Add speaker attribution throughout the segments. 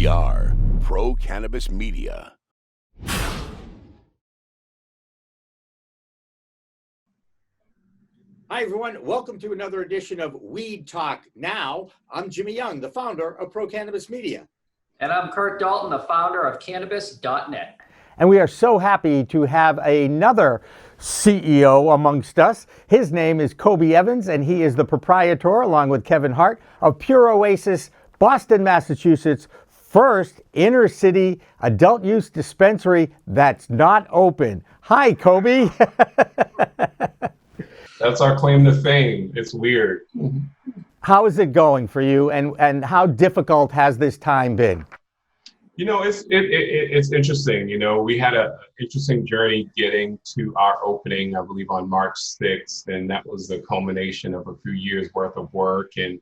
Speaker 1: We are Pro Cannabis Media.
Speaker 2: Hi, everyone. Welcome to another edition of Weed Talk Now. I'm Jimmy Young, the founder of Pro Cannabis Media.
Speaker 3: And I'm Curt Dalton, the founder of Cannabis.net.
Speaker 4: And we are so happy to have another CEO amongst us. His name is Kobie Evans, and he is the proprietor, along with Kevin Hart, of Pure Oasis, Boston, Massachusetts, first inner city adult use dispensary that's not open. Hi, Kobie.
Speaker 5: That's our claim to fame. It's weird.
Speaker 4: How is it going for you, and how difficult has this time been?
Speaker 5: You know, it's interesting. You know, we had an interesting journey getting to our opening, I believe, on March 6th, and that was the culmination of a few years worth of work. And,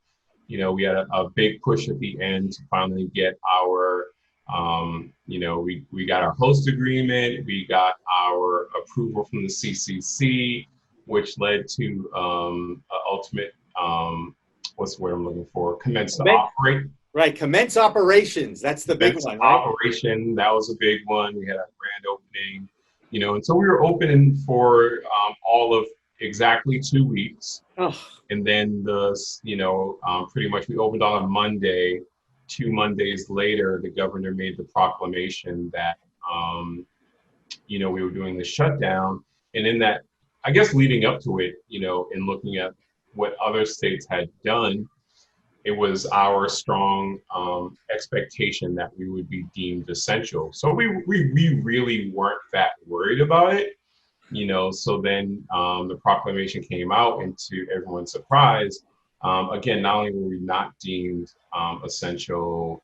Speaker 5: you know, we had a big push at the end to finally get our, we got our host agreement, we got our approval from the CCC, which led to ultimate, what's the word I'm looking for? Commence to operate.
Speaker 2: Right, commence operations. That's the big one, right?
Speaker 5: Operation, that was a big one. We had a grand opening, you know, and so we were open for all of exactly 2 weeks.
Speaker 2: Oh.
Speaker 5: And then pretty much we opened on a Monday. 2 Mondays later, the governor made the proclamation that, we were doing the shutdown. And in that, I guess leading up to it, you know, and looking at what other states had done, it was our strong expectation that we would be deemed essential. So we really weren't that worried about it, you know. So then the proclamation came out, and to everyone's surprise, again, not only were we not deemed essential,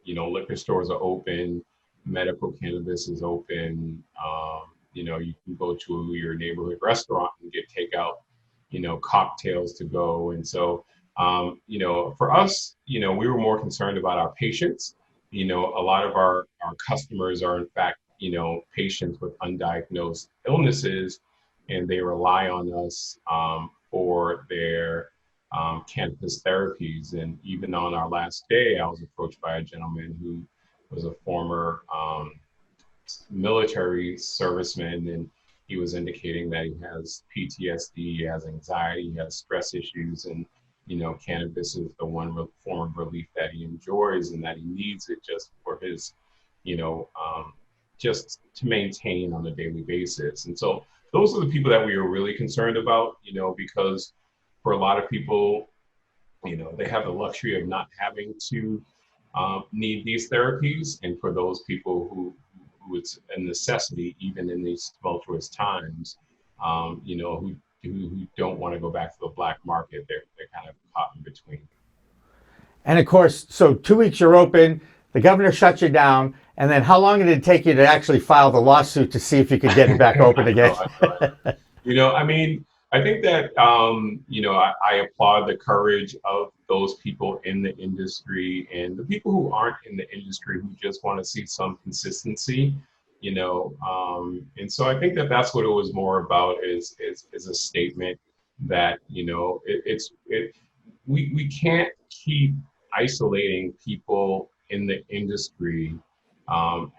Speaker 5: liquor stores are open, medical cannabis is open, you can go to your neighborhood restaurant and get takeout, cocktails to go. And so, for us, we were more concerned about our patients. A lot of our customers are in fact, patients with undiagnosed illnesses, and they rely on us for their cannabis therapies. And even on our last day, I was approached by a gentleman who was a former military serviceman, and he was indicating that he has PTSD, he has anxiety, he has stress issues, and cannabis is the one form of relief that he enjoys, and that he needs it just for his, just to maintain on a daily basis. And so those are the people that we were really concerned about, because for a lot of people, they have the luxury of not having to need these therapies. And for those people who it's a necessity, even in these tumultuous times, who don't want to go back to the black market, they're kind of caught in between.
Speaker 4: And of course, so 2 weeks you're open, the governor shut you down, and then how long did it take you to actually file the lawsuit to see if you could get it back open again?
Speaker 5: I think that, I applaud the courage of those people in the industry and the people who aren't in the industry who just want to see some consistency, and so I think that that's what it was more about is a statement that, we can't keep isolating people in the industry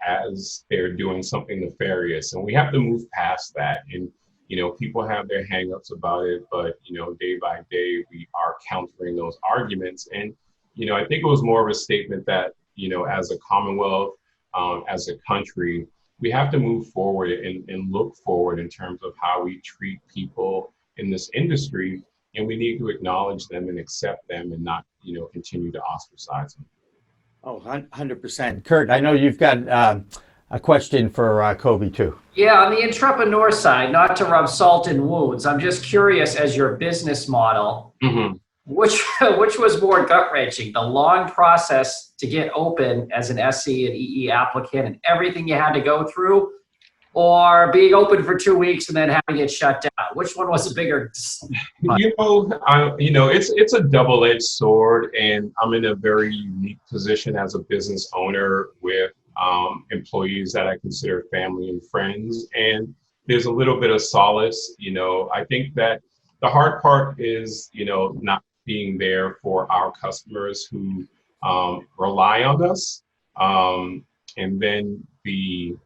Speaker 5: as they're doing something nefarious, and we have to move past that. And people have their hangups about it, but day by day we are countering those arguments. And I think it was more of a statement that as a Commonwealth, as a country, we have to move forward and look forward in terms of how we treat people in this industry, and we need to acknowledge them and accept them and not continue to ostracize them.
Speaker 2: Oh, 100%.
Speaker 4: Curt, I know you've got a question for Kobie too.
Speaker 3: Yeah, on the entrepreneur side, not to rub salt in wounds, I'm just curious, as your business model, which was more gut-wrenching, the long process to get open as an SE and EE applicant and everything you had to go through, or being open for 2 weeks and then having it shut down? Which one was a bigger?
Speaker 5: It's a double-edged sword, and I'm in a very unique position as a business owner with employees that I consider family and friends. And there's a little bit of solace. I think that the hard part is, not being there for our customers who rely on us. And then the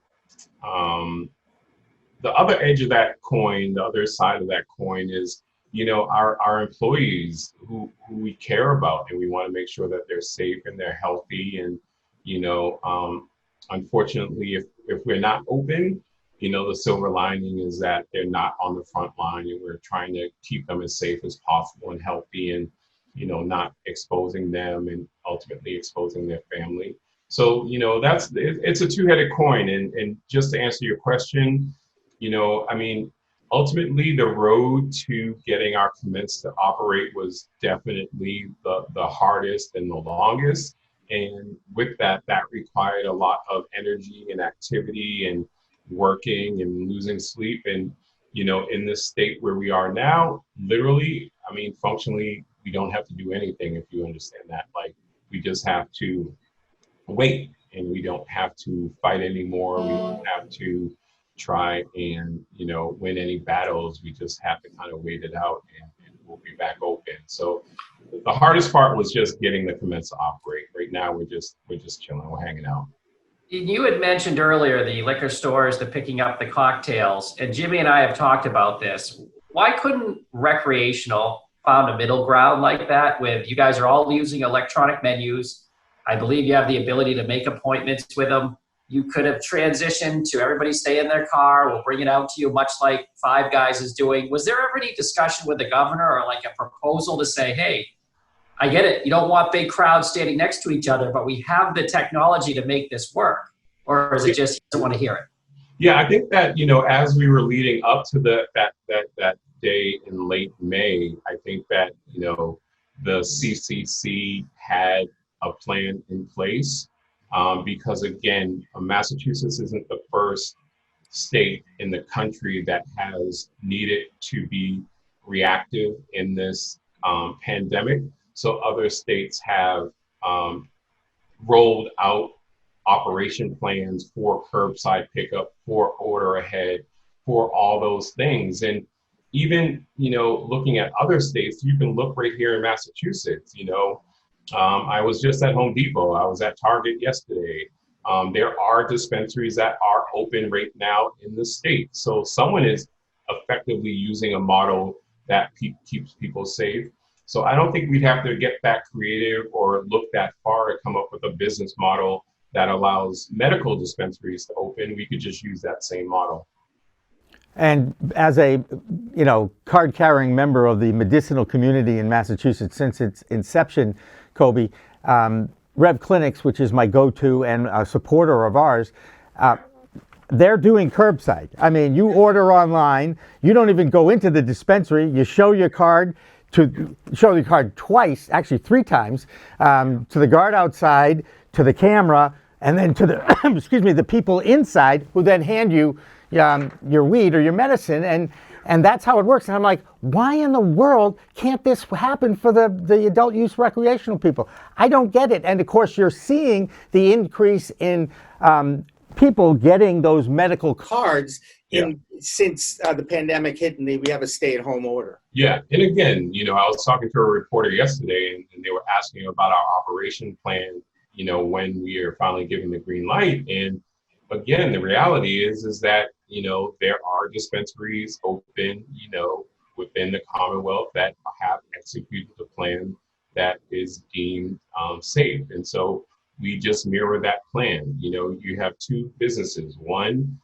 Speaker 5: other edge of that coin, the other side of that coin is, our employees who we care about, and we want to make sure that they're safe and they're healthy. And, unfortunately, if we're not open, the silver lining is that they're not on the front line, and we're trying to keep them as safe as possible and healthy, and, not exposing them and ultimately exposing their family. So, it's a two-headed coin. And just to answer your question, ultimately the road to getting our commence to operate was definitely the hardest and the longest. And with that required a lot of energy and activity and working and losing sleep. And, in this state where we are now, literally, functionally, we don't have to do anything, if you understand that. Like, we just have to wait, and we don't have to fight anymore. We don't have to try and, win any battles. We just have to kind of wait it out, and we'll be back open. So the hardest part was just getting the commence to operate. Right now, we're just chilling, we're hanging out.
Speaker 3: You had mentioned earlier the liquor stores, the picking up the cocktails, and Jimmy and I have talked about this. Why couldn't recreational found a middle ground like that, with you guys are all using electronic menus? I believe you have the ability to make appointments with them. You could have transitioned to everybody stay in their car, we'll bring it out to you, much like Five Guys is doing. Was there ever any discussion with the governor or like a proposal to say, hey, I get it, you don't want big crowds standing next to each other, but we have the technology to make this work? Or is it just you don't want to hear it?
Speaker 5: Yeah, I think that, as we were leading up to that day in late May, I think that, the CCC had a plan in place, because again, Massachusetts isn't the first state in the country that has needed to be reactive in this pandemic. So other states have rolled out operation plans for curbside pickup, for order ahead, for all those things. And even, looking at other states, you can look right here in Massachusetts. I was just at Home Depot. I was at Target yesterday. There are dispensaries that are open right now in the state. So someone is effectively using a model that keeps people safe. So I don't think we'd have to get that creative or look that far to come up with a business model that allows medical dispensaries to open. We could just use that same model.
Speaker 4: And as a, card-carrying member of the medicinal community in Massachusetts since its inception, Kobie, Rev Clinics, which is my go-to and a supporter of ours, they're doing curbside. I mean, you order online, you don't even go into the dispensary, you show your card twice, actually 3 times, to the guard outside, to the camera, and then to the the people inside, who then hand you your weed or your medicine, and that's how it works. And I'm like, why in the world can't this happen for the adult use recreational people? I don't get it. And of course, you're seeing the increase in people getting those medical cards
Speaker 2: since the pandemic hit and we have a stay-at-home order.
Speaker 5: Yeah, and again, I was talking to a reporter yesterday, and they were asking about our operation plan, when we are finally given the green light. And again, the reality is that, there are dispensaries open, within the Commonwealth that have executed the plan that is deemed safe. And so we just mirror that plan. You have 2 businesses, one,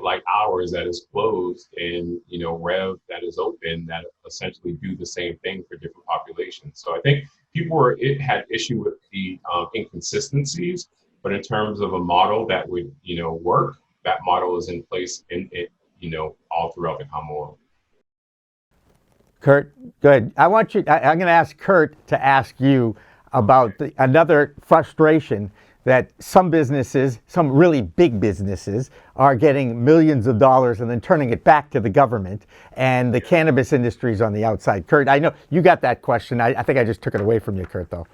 Speaker 5: like ours that is closed, and, Rev that is open, that essentially do the same thing for different populations. So I think people had issue with the inconsistencies, but in terms of a model that would, work, that model is in place in it, all throughout the Commonwealth.
Speaker 4: Curt, good. I'm going to ask Curt to ask you about another frustration that some businesses, some really big businesses, are getting millions of dollars and then turning it back to the government, and the cannabis industry is on the outside. Curt, I know you got that question. I think I just took it away from you, Curt, though.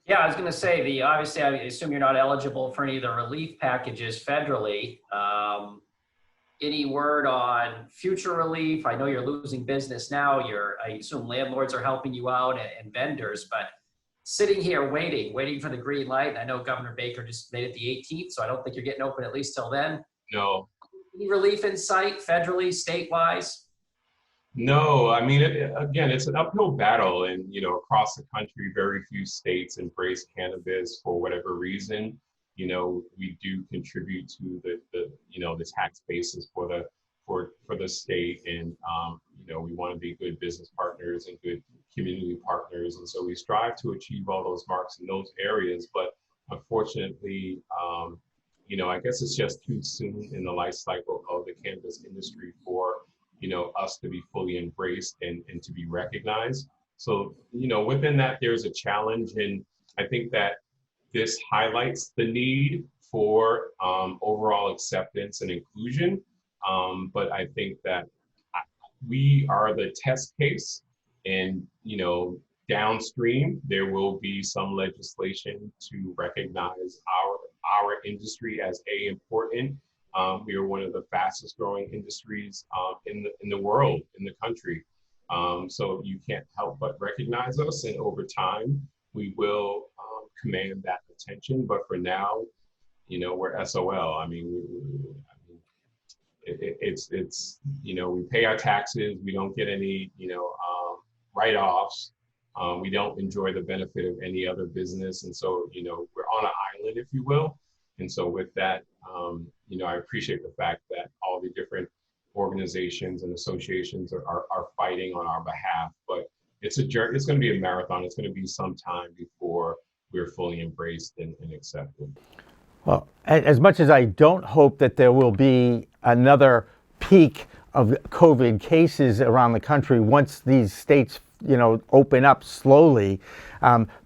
Speaker 3: Yeah, I was going to say, obviously, I assume you're not eligible for any of the relief packages federally. Any word on future relief? I know you're losing business now. I assume landlords are helping you out and vendors, but sitting here waiting for the green light. I know Governor Baker just made it the 18th, so I don't think you're getting open at least till then.
Speaker 5: No.
Speaker 3: Any relief in sight, federally, state-wise?
Speaker 5: No, I mean, again, it's an uphill battle, and across the country, very few states embrace cannabis for whatever reason. We do contribute to the tax basis for the state, and we want to be good business partners and good community partners, and so we strive to achieve all those marks in those areas. But unfortunately, I guess it's just too soon in the life cycle of the cannabis industry for us to be fully embraced and to be recognized. So, within that, there's a challenge. And I think that this highlights the need for overall acceptance and inclusion. But I think that we are the test case, and, downstream, there will be some legislation to recognize our industry as important. We are one of the fastest growing industries in the world, in the country. So you can't help but recognize us, and over time we will command that attention. But for now, we're SOL. I mean, it's we pay our taxes. We don't get any write-offs. We don't enjoy the benefit of any other business, and so we're on an island, if you will. And so with that, I appreciate the fact that all the different organizations and associations are fighting on our behalf. But it's a journey. It's going to be a marathon. It's going to be some time before we're fully embraced and accepted.
Speaker 4: Well, as much as I don't hope that there will be another peak of COVID cases around the country once these states, open up slowly,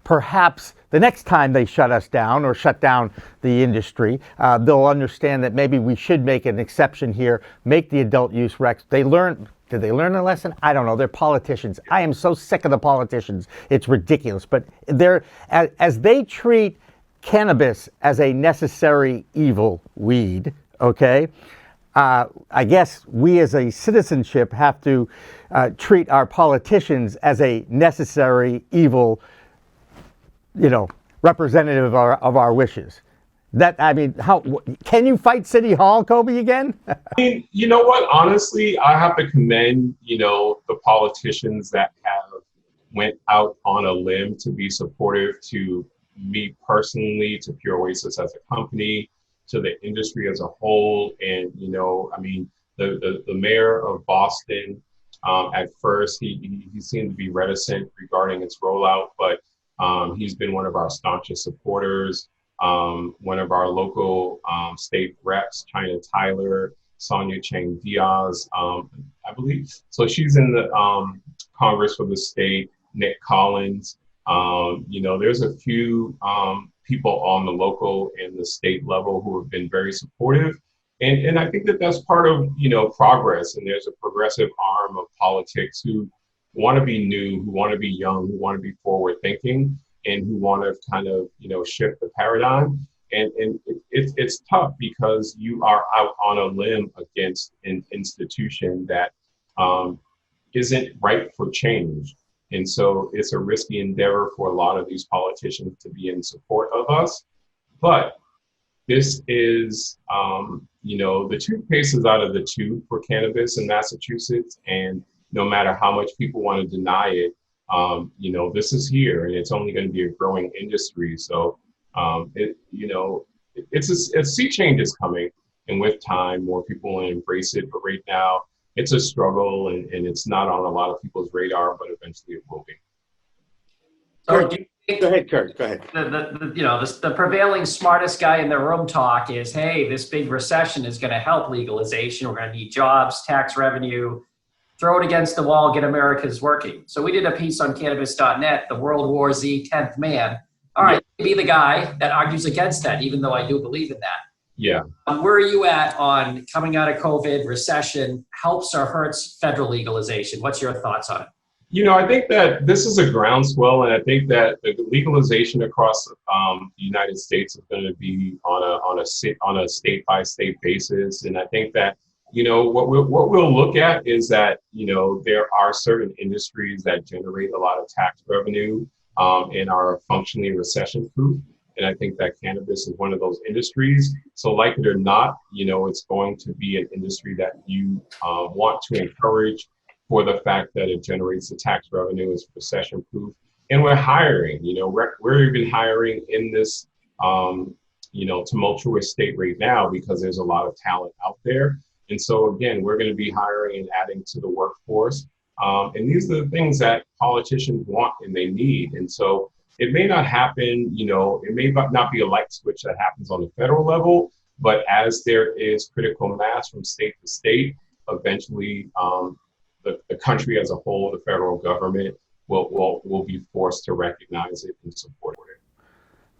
Speaker 4: perhaps the next time they shut us down or shut down the industry, they'll understand that maybe we should make an exception here, make the adult use recs. Did they learn a lesson? I don't know. They're politicians. I am so sick of the politicians. It's ridiculous. But as they treat cannabis as a necessary evil weed, okay, I guess we as a citizenship have to treat our politicians as a necessary evil, representative of our wishes. How can you fight City Hall, Kobie, again?
Speaker 5: I mean, you know what? Honestly, I have to commend, the politicians that have went out on a limb to be supportive to me personally, to Pure Oasis as a company, to the industry as a whole. And, the mayor of Boston, at first, he seemed to be reticent regarding its rollout, but he's been one of our staunchest supporters. One of our local state reps, China Tyler, Sonia Chang Diaz, I believe. So she's in the Congress for the state, Nick Collins. There's a few people on the local and the state level who have been very supportive. And I think that that's part of, progress. And there's a progressive arm of politics who want to be new, who want to be young, who want to be forward thinking, and who want to kind of, shift the paradigm. And it's tough because you are out on a limb against an institution that isn't ripe for change. And so it's a risky endeavor for a lot of these politicians to be in support of us. But this is, the toothpaste is out of the tube for cannabis in Massachusetts. And no matter how much people want to deny it, this is here, and it's only going to be a growing industry. So, it's a sea change is coming, and with time, more people will embrace it. But right now, it's a struggle, and it's not on a lot of people's radar, but eventually it will be.
Speaker 3: So
Speaker 2: Go ahead, Curt. Go ahead.
Speaker 3: The prevailing smartest guy in the room talk is, hey, this big recession is going to help legalization. We're going to need jobs, tax revenue. Throw it against the wall, get America's working. So we did a piece on cannabis.net, the World War Z 10th man. All right, be the guy that argues against that, even though I do believe in that.
Speaker 5: Yeah.
Speaker 3: Where are you at on coming out of COVID, recession, helps or hurts federal legalization? What's your thoughts on it?
Speaker 5: I think that this is a groundswell, and I think that the legalization across the United States is going to be on a state by state basis. And I think that what we'll look at is that there are certain industries that generate a lot of tax revenue, and are functionally recession-proof. And I think that cannabis is one of those industries. So like it or not, it's going to be an industry that you want to encourage for the fact that it generates the tax revenue, is recession-proof. And we're hiring, we're even hiring in this, tumultuous state right now because there's a lot of talent out there. And so again, we're going to be hiring and adding to the workforce. And these are the things that politicians want and they need. And so it may not happen, it may not be a light switch that happens on the federal level, but as there is critical mass from state to state, eventually the country as a whole, the federal government, will be forced to recognize it and support it.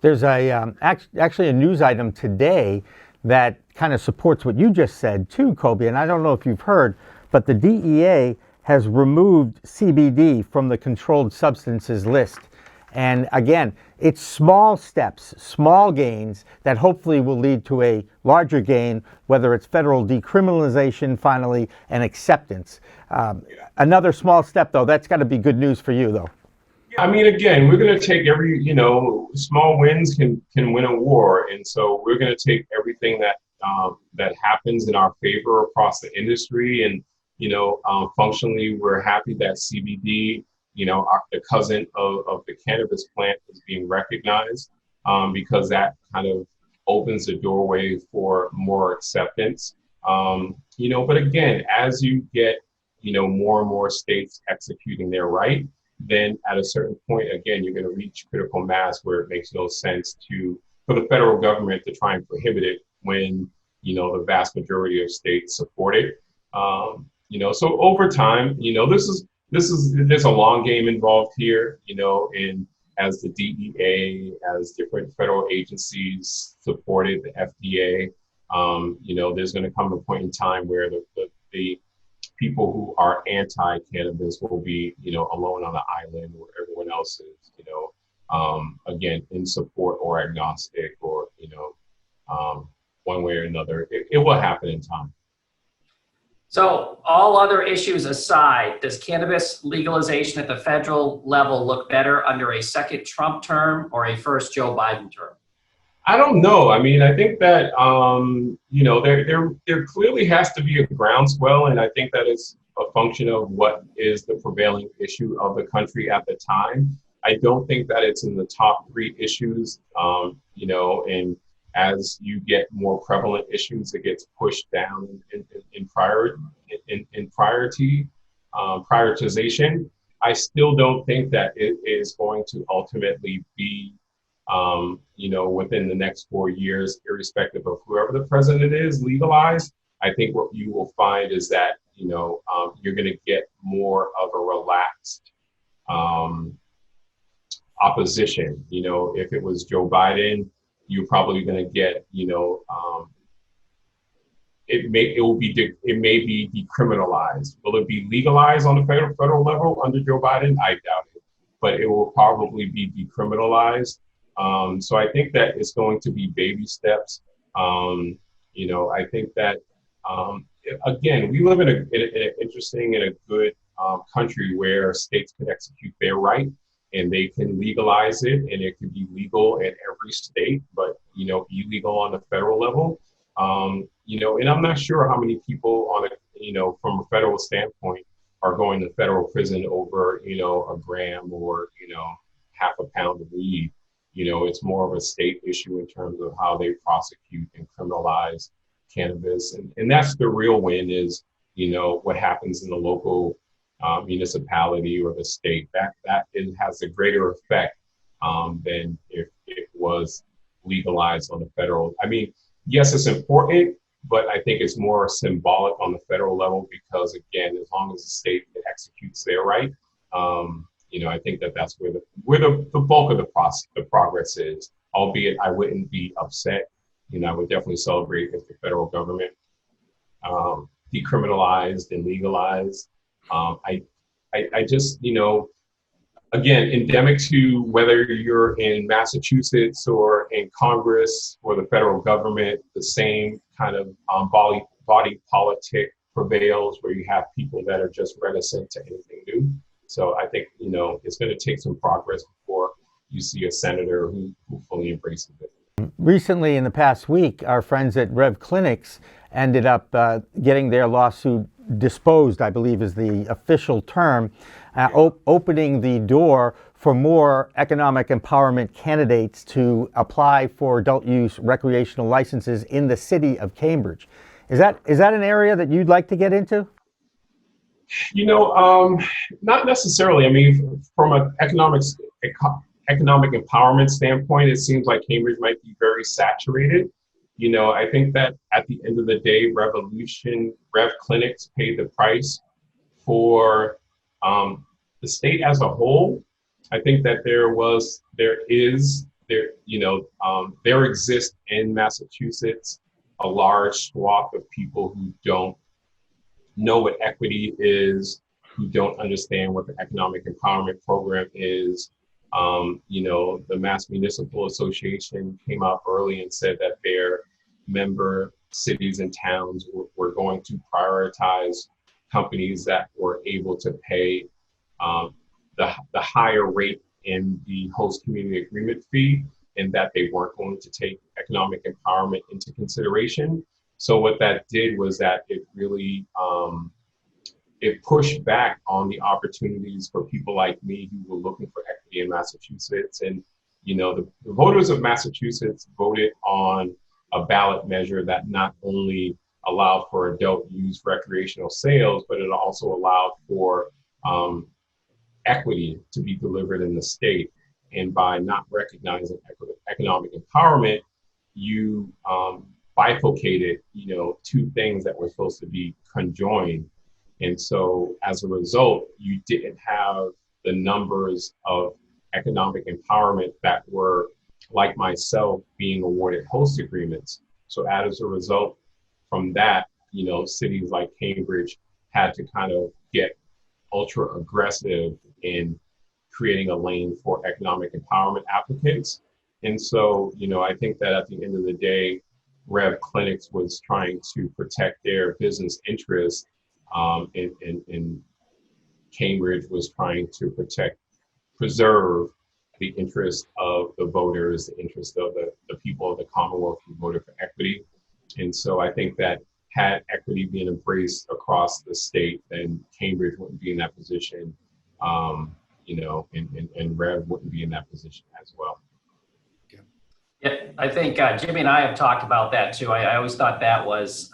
Speaker 4: There's actually a news item today that kind of supports what you just said too, Kobie, and I don't know if you've heard, but the DEA has removed CBD from the controlled substances list. And again, it's small steps, small gains that hopefully will lead to a larger gain, whether it's federal decriminalization finally and acceptance. Another small step though, that's got to be good news for you though.
Speaker 5: I mean, again, we're going to take every, small wins can win a war. And so we're going to take everything that happens in our favor across the industry. And, functionally, we're happy that CBD, the cousin of the cannabis plant, is being recognized because that kind of opens the doorway for more acceptance. But again, as you get, more and more states executing their right, then at a certain point, again, you're going to reach critical mass where it makes no sense for the federal government to try and prohibit it when, the vast majority of states support it. So over time, there's a long game involved here, and as the DEA, as different federal agencies supported the FDA, there's going to come a point in time where the people who are anti-cannabis will be, alone on the island where everyone else is, again, in support or agnostic or, one way or another. It will happen in time.
Speaker 3: So all other issues aside, does cannabis legalization at the federal level look better under a second Trump term or a first Joe Biden term?
Speaker 5: I don't know. I mean, I think that, there clearly has to be a groundswell, and I think that it's a function of what is the prevailing issue of the country at the time. I don't think that it's in the top 3 issues, and as you get more prevalent issues, it gets pushed down in prioritization. I still don't think that it is going to ultimately be within the next 4 years, irrespective of whoever the president is, legalized. I think what you will find is that, you're going to get more of a relaxed opposition. If it was Joe Biden, you're probably going to get, it may be decriminalized. Will it be legalized on the federal level under Joe Biden? I doubt it, but it will probably be decriminalized. So I think that it's going to be baby steps. I think that, again, we live in an interesting and a good country where states can execute their right and they can legalize it, and it can be legal in every state, but, illegal on the federal level. And I'm not sure how many people from a federal standpoint are going to federal prison over, a gram or, half a pound of weed. It's more of a state issue in terms of how they prosecute and criminalize cannabis. And that's the real win is, what happens in the local municipality or the state. That it has a greater effect than if it was legalized on the federal. I mean, yes, it's important, but I think it's more symbolic on the federal level because, again, as long as the state executes their right, I think that's where the bulk of the progress is. Albeit, I wouldn't be upset. I would definitely celebrate if the federal government decriminalized and legalized. I just, again, endemic to whether you're in Massachusetts or in Congress or the federal government, the same kind of body politic prevails where you have people that are just reticent to anything new. So I think, it's going to take some progress before you see a senator who fully embraces it.
Speaker 4: Recently, in the past week, our friends at Rev Clinics ended up getting their lawsuit disposed, I believe is the official term, opening the door for more economic empowerment candidates to apply for adult use recreational licenses in the city of Cambridge. Is that an area that you'd like to get into?
Speaker 5: Not necessarily. I mean, from an economic empowerment standpoint, it seems like Cambridge might be very saturated. I think that at the end of the day, Rev Clinics paid the price for the state as a whole. I think that there exists in Massachusetts a large swath of people who don't know what equity is, who don't understand what the economic empowerment program is. The Mass Municipal Association came out early and said that their member cities and towns were going to prioritize companies that were able to pay the higher rate in the host community agreement fee, and that they weren't going to take economic empowerment into consideration. So what that did was that it really it pushed back on the opportunities for people like me who were looking for equity in Massachusetts. And the voters of Massachusetts voted on a ballot measure that not only allowed for adult use recreational sales, but it also allowed for equity to be delivered in the state. And by not recognizing economic empowerment, you bifurcated, two things that were supposed to be conjoined. And so as a result, you didn't have the numbers of economic empowerment that were, like myself, being awarded host agreements. So as a result from that, cities like Cambridge had to kind of get ultra aggressive in creating a lane for economic empowerment applicants. And so, I think that at the end of the day, Rev Clinics was trying to protect their business interests, and Cambridge was trying to preserve the interest of the voters, the interest of the people of the Commonwealth who voted for equity. And so I think that had equity been embraced across the state, then Cambridge wouldn't be in that position, and Rev wouldn't be in that position as well.
Speaker 3: Yeah, I think Jimmy and I have talked about that too. I always thought that was,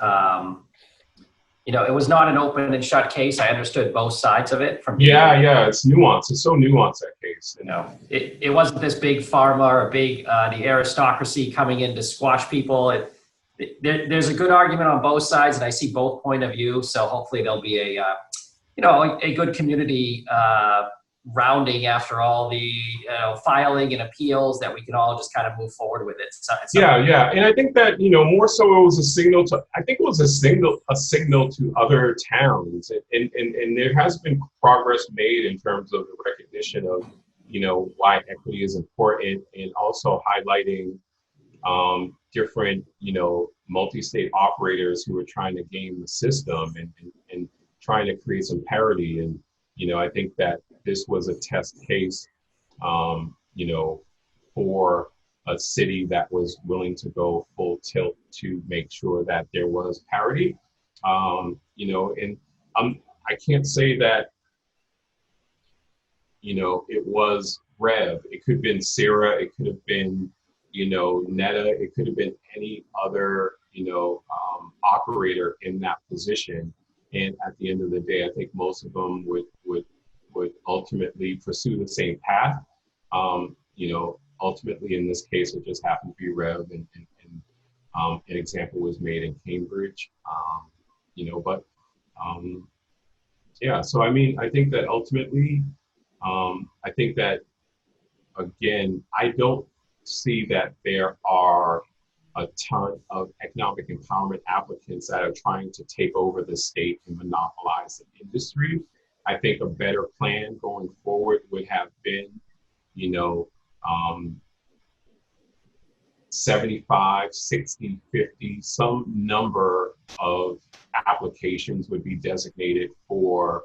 Speaker 3: it was not an open and shut case. I understood both sides of it.
Speaker 5: Yeah, it's nuanced. It's so nuanced, that case.
Speaker 3: It wasn't this big pharma or the aristocracy coming in to squash people. There's a good argument on both sides, and I see both point of view. So hopefully there'll be a good community rounding after all the filing and appeals, that we can all just kind of move forward with it.
Speaker 5: Yeah, and I think that more so it was a signal to other towns, and there has been progress made in terms of the recognition of why equity is important, and also highlighting different multi-state operators who are trying to game the system and trying to create some parity. And I think that this was a test case, for a city that was willing to go full tilt to make sure that there was parity. I can't say that, it was Rev. It could have been Sarah. It could have been, Netta. It could have been any other, operator in that position. And at the end of the day, I think most of them would ultimately pursue the same path. Ultimately in this case, it just happened to be Rev, and an example was made in Cambridge. So I mean, I think that ultimately, again, I don't see that there are a ton of economic empowerment applicants that are trying to take over the state and monopolize the industry. I think a better plan going forward would have been, 75, 60, 50, some number of applications would be designated for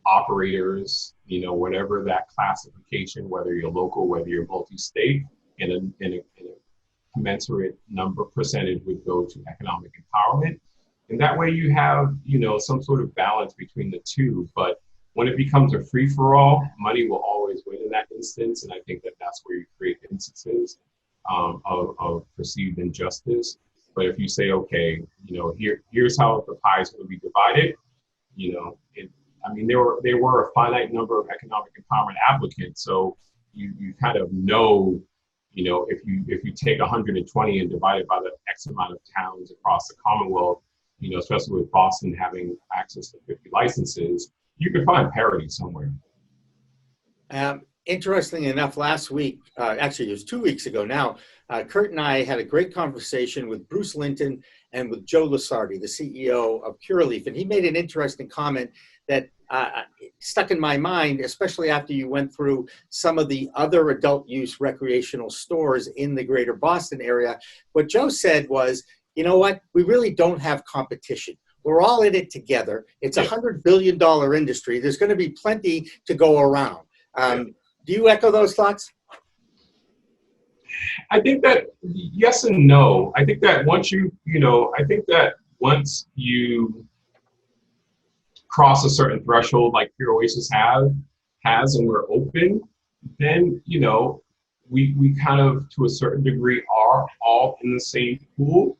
Speaker 5: operators, whatever that classification, whether you're local, whether you're multi-state, and a commensurate percentage would go to economic empowerment. And that way you have, some sort of balance between the two. But when it becomes a free-for-all, money will always win in that instance. And I think that that's where you create instances of perceived injustice. But if you say, okay, here's how the pie is going to be divided, there were a finite number of economic empowerment applicants. So you kind of know, if you take 120 and divide it by the X amount of towns across the Commonwealth, especially with Boston having access to 50 licenses, you can find parity somewhere.
Speaker 2: Interestingly enough, last week, actually it was 2 weeks ago now, Curt and I had a great conversation with Bruce Linton and with Joe Lusardi, the CEO of Curaleaf. And he made an interesting comment that stuck in my mind, especially after you went through some of the other adult use recreational stores in the greater Boston area. What Joe said was, you know what, we really don't have competition. We're all in it together. It's a $100 billion industry. There's going to be plenty to go around. Do you echo those thoughts?
Speaker 5: I think that yes and no. I think that once you cross a certain threshold, like Pure Oasis has, and we're open, then we kind of, to a certain degree, are all in the same pool.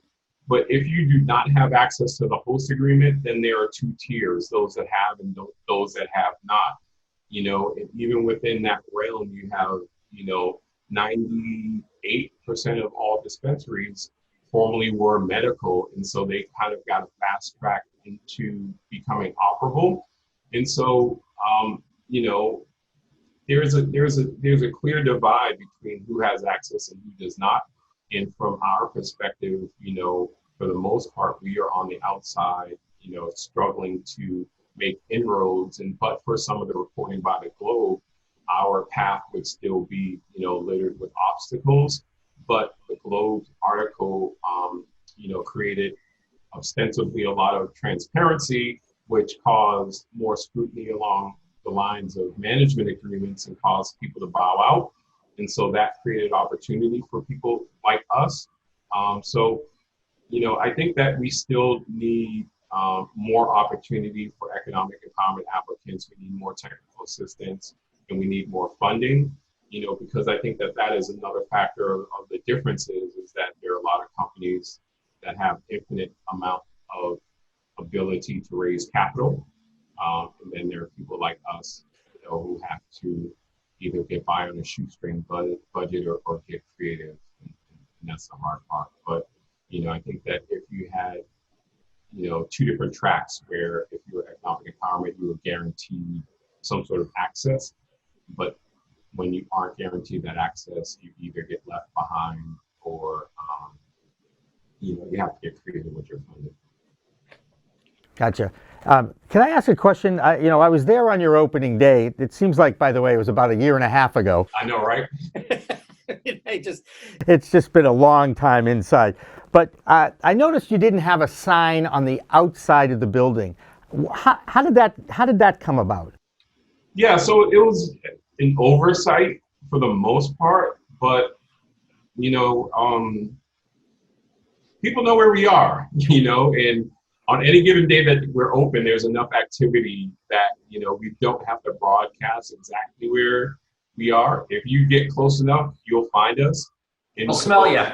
Speaker 5: But if you do not have access to the host agreement, then there are two tiers: those that have and those that have not. And even within that realm, you have 98% of all dispensaries formerly were medical, and so they kind of got a fast track into becoming operable. And so there's a clear divide between who has access and who does not. And from our perspective, for the most part, we are on the outside, struggling to make inroads. But for some of the reporting by the Globe, our path would still be, littered with obstacles. But the Globe's article, created ostensibly a lot of transparency, which caused more scrutiny along the lines of management agreements and caused people to bow out. And so that created opportunity for people like us. I think that we still need more opportunity for economic empowerment applicants. We need more technical assistance, and we need more funding, because I think that is another factor of the differences, is that there are a lot of companies that have infinite amount of ability to raise capital. And then there are people like us, who have to either get by on a shoestring budget or get creative. And that's the hard part. But, I think that if you had, two different tracks where if you were economic empowerment, you were guaranteed some sort of access. But when you aren't guaranteed that access, you either get left behind or, you have to get creative with your funding.
Speaker 4: Gotcha. Can I ask a question? I was there on your opening day. It seems like, by the way, it was about a year and a half ago.
Speaker 5: I know, right?
Speaker 4: It's just been a long time inside. But I noticed you didn't have a sign on the outside of the building. How did that come about?
Speaker 5: Yeah, so it was an oversight for the most part, but people know where we are, and on any given day that we're open, there's enough activity that, we don't have to broadcast exactly where we are. If you get close enough, you'll find us.
Speaker 3: We'll smell you.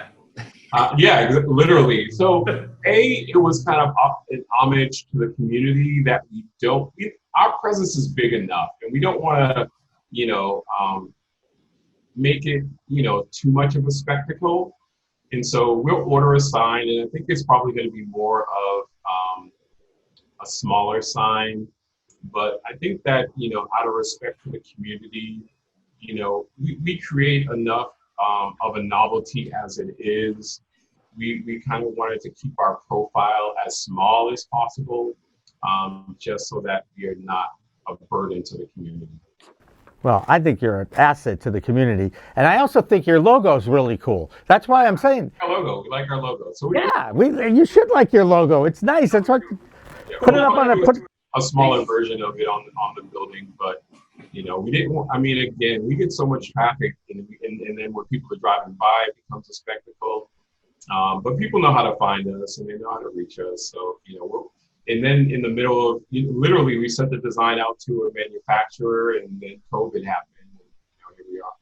Speaker 5: Yeah, literally. So, it was kind of an homage to the community that our presence is big enough, and we don't want to, make it, too much of a spectacle. And so we'll order a sign, and I think it's probably going to be more of a smaller sign. But I think that, out of respect for the community, we create enough of a novelty as it is. We kind of wanted to keep our profile as small as possible, just so that we are not a burden to the community.
Speaker 4: Well, I think you're an asset to the community. And I also think your logo is really cool. That's why I'm saying.
Speaker 5: Our logo. We like our logo. So
Speaker 4: you should like your logo. It's nice. That's what. Put it up on a.
Speaker 5: a smaller version of it on the building, but you know, we didn't. I mean, again, we get so much traffic, and then when people are driving by, it becomes a spectacle. But people know how to find us, and they know how to reach us. So you know, and then in the middle of, literally, we sent the design out to a manufacturer, and then COVID happened, and you know, here we are.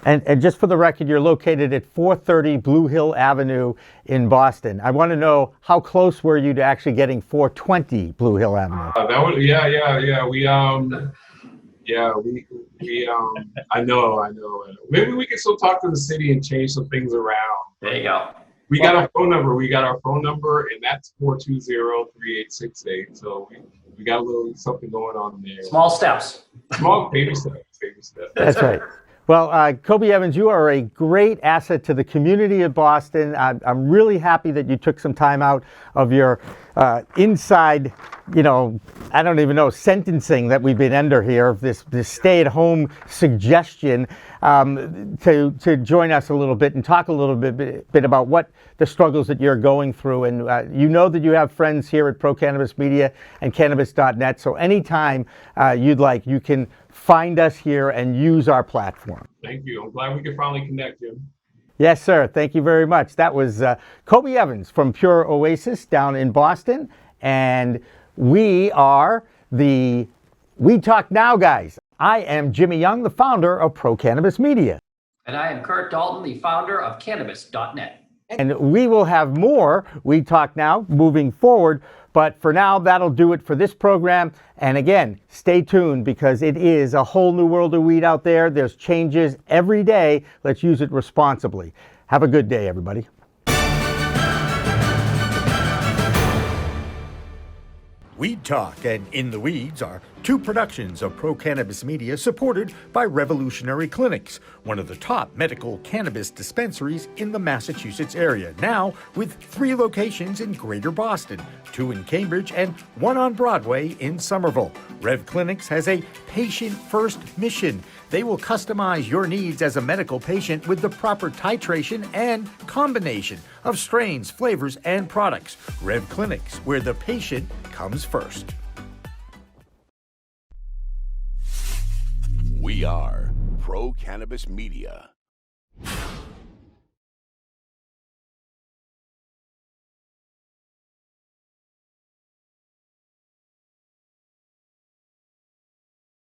Speaker 4: And just for the record, you're located at 430 Blue Hill Avenue in Boston. I want to know, how close were you to actually getting 420 Blue Hill Avenue?
Speaker 5: That was, yeah. I know. Maybe we can still talk to the city and change some things around.
Speaker 3: There you go.
Speaker 5: We got our phone number, and that's 420-3868. So we got a little something going on there.
Speaker 3: Small steps.
Speaker 5: Small baby steps.
Speaker 4: That's right. Well, Kobie Evans, you are a great asset to the community of Boston. I'm really happy that you took some time out of your inside, I don't even know, sentencing that we've been under here, this stay-at-home suggestion, to join us a little bit and talk a little bit about what the struggles that you're going through. And you know that you have friends here at Pro Cannabis Media and Cannabis.net, so anytime you'd like, you can find us here and use our platform.
Speaker 5: Thank you. I'm glad we could finally connect, Jim.
Speaker 4: Yes, sir. Thank you very much. That was Kobie Evans from Pure Oasis down in Boston. And we are the We Talk Now guys. I am Jimmy Young, the founder of Pro Cannabis Media.
Speaker 3: And I am Curt Dalton, the founder of Cannabis.net.
Speaker 4: And we will have more We Talk Now moving forward. But for now, that'll do it for this program. And again, stay tuned, because it is a whole new world of weed out there. There's changes every day. Let's use it responsibly. Have a good day, everybody. Weed Talk and In the Weeds are two productions of Pro Cannabis Media, supported by Revolutionary Clinics, one of the top medical cannabis dispensaries in the Massachusetts area, now with 3 locations in Greater Boston, 2 in Cambridge and 1 on Broadway in Somerville. Rev Clinics has a patient-first mission. They will customize your needs as a medical patient with the proper titration and combination of strains, flavors, and products. Rev Clinics, where the patient comes first.
Speaker 1: We are Pro Cannabis Media.